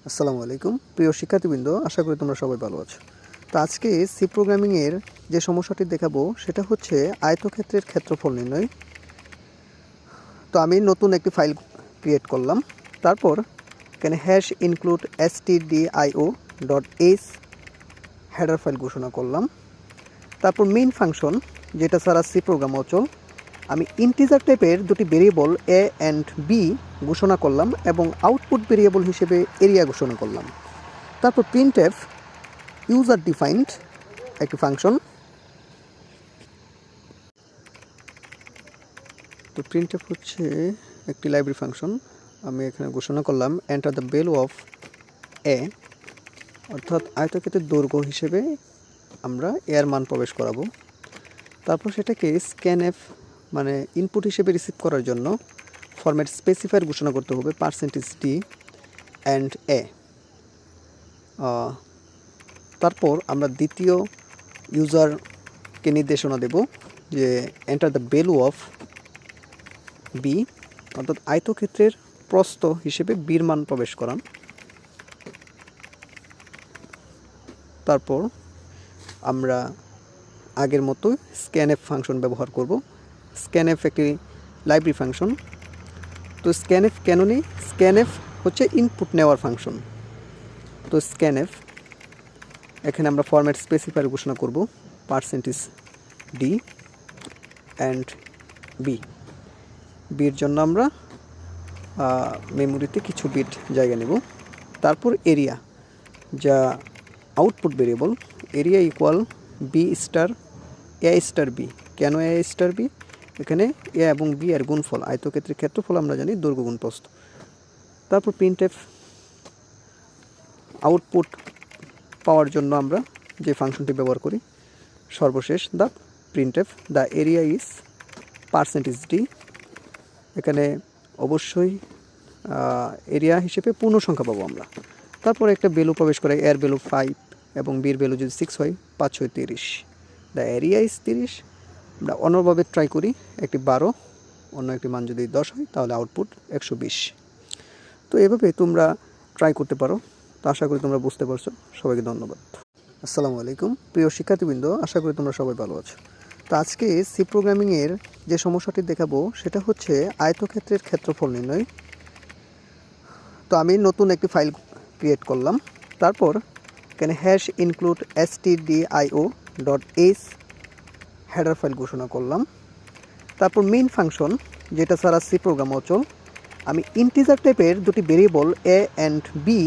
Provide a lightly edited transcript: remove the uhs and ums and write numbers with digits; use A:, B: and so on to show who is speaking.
A: আসসালামু আলাইকুম প্রিয় শিক্ষার্থীবৃন্দ, আশা করি তোমরা সবাই ভালো আছো। তো আজকে সি প্রোগ্রামিংয়ের যে সমস্যাটি দেখাবো সেটা হচ্ছে আয়তক্ষেত্রের ক্ষেত্রফল নির্ণয়। তো আমি নতুন একটি ফাইল ক্রিয়েট করলাম, তারপর এখানে hash include stdio.h header file ঘোষণা করলাম। তারপর মেইন ফাংশন, যেটা ছাড়া সি প্রোগ্রাম অচল, আমি ইন্টিজার টাইপের দুটি ভেরিয়েবল এ অ্যান্ড বি ঘোষণা করলাম এবং আউটপুট ভেরিয়েবল হিসেবে এরিয়া ঘোষণা করলাম। তারপর প্রিন্টএফ ইউজার ডিফাইন্ড একটি ফাংশন। তো প্রিন্টএফ হচ্ছে একটি লাইব্রেরি ফাংশন। আমি এখানে ঘোষণা করলাম এন্টার দ্য ভ্যালু অফ এ, অর্থাৎ আয়তক্ষেত্রের দৈর্ঘ্য হিসেবে আমরা এর মান প্রবেশ করাবো। তারপর সেটাকে স্ক্যানএফ মানে ইনপুট হিসেবে রিসিভ করার জন্য ফরম্যাট স্পেসিফায়ার ঘোষণা করতে হবে %d অ্যান্ড এ। তারপর আমরা দ্বিতীয় ইউজারকে নির্দেশনা দেব যে enter the value of B, অর্থাৎ আয়তক্ষেত্রের প্রস্থ হিসেবে বির মান প্রবেশ করান। তারপর আমরা আগের মতো স্ক্যানএফ ফাংশন ব্যবহার করব। স্ক্যানএফ একটি লাইব্রেরি ফাংশন। তো স্ক্যানএফ কেন নেই? স্ক্যানএফ হচ্ছে ইনপুট নেওয়ার ফাংশন। তো স্ক্যানএফ এখানে আমরা ফরম্যাট স্পেসিফায়ার ঘোষণা করব %d অ্যান্ড বি। বির জন্য আমরা মেমোরিতে কিছু বিট জায়গা নেব। তারপর এরিয়া, যা output variable, area equal B star A star B. কেন এ স্টার বি? এখানে এ এবং বি এর গুণফল, আয়তক্ষেত্রের ক্ষেত্রফল আমরা জানি দৈর্ঘ্য গুণ প্রস্থ। তারপর প্রিন্টএফ আউটপুট পাওয়ার জন্য আমরা যে ফাংশনটি ব্যবহার করি, সর্বশেষ ধাপ printf the area is %d। এখানে অবশ্যই এরিয়া হিসেবে পূর্ণ সংখ্যা পাবো আমরা। তারপর একটা ভ্যালু প্রবেশ করে, এর ভ্যালু 5 এবং বির ভ্যালু যদি 6 হয়, 5 হয় 30। The area is 30। আমরা অন্যভাবে ট্রাই করি, একটি 12, অন্য একটি মান যদি 10 হয় তাহলে আউটপুট 120। তো এভাবে তোমরা ট্রাই করতে পারো। তো আশা করি তোমরা বুঝতে পারছো। সবাইকে ধন্যবাদ। আসসালামু আলাইকুম প্রিয় শিক্ষার্থীবৃন্দ, আশা করি তোমরা সবাই ভালো আছো। তো আজকে সি প্রোগ্রামিংয়ের যে সমস্যাটি দেখাবো সেটা হচ্ছে আয়তক্ষেত্রের ক্ষেত্রফল নির্ণয়। তো আমি নতুন একটি ফাইল ক্রিয়েট করলাম, তারপর এখানে hash include stdio.h header file ঘোষণা করলাম। তারপর মেইন ফাংশন, যেটা ছাড়া সি প্রোগ্রাম অচল, আমি ইন্টিজার টাইপের দুটি ভেরিয়েবল এ অ্যান্ড বি